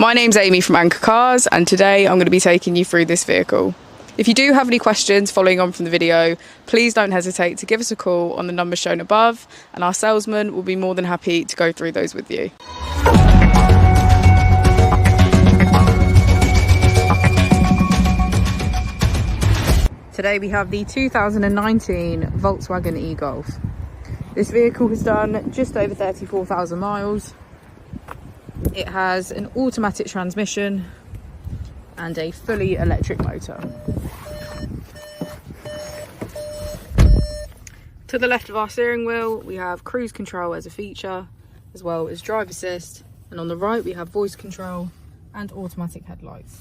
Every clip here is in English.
My name's Amy from Anchor Cars, and today I'm going to be taking you through this vehicle. If you do have any questions following on from the video, please don't hesitate to give us a call on the number shown above, and our salesman will be more than happy to go through those with you. Today we have the 2019 Volkswagen e-Golf. This vehicle has done just over 34,000 miles. It has an automatic transmission and a fully electric motor. To the left of our steering wheel, we have cruise control as a feature, as well as drive assist, and on the right we have voice control and automatic headlights.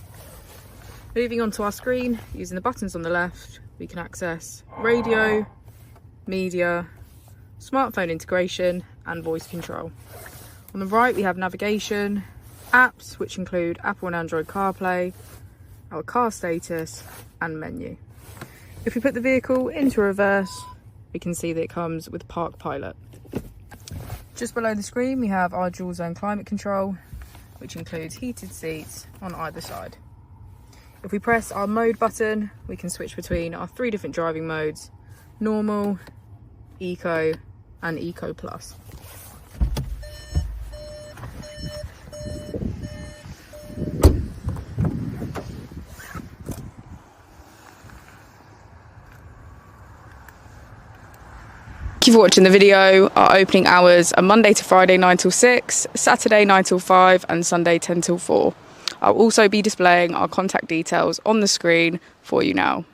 Moving on to our screen, using the buttons on the left, we can access radio, media, smartphone integration and voice control. On the right we have navigation, apps which include Apple and Android CarPlay, our car status and menu. If we put the vehicle into reverse, we can see that it comes with Park Pilot. Just below the screen we have our dual zone climate control, which includes heated seats on either side. If we press our mode button, we can switch between our three different driving modes: normal, eco and eco plus. Thank you for watching the video. Our opening hours are Monday to Friday 9 till 6, Saturday 9 till 5 and Sunday 10 till 4. I'll also be displaying our contact details on the screen for you now.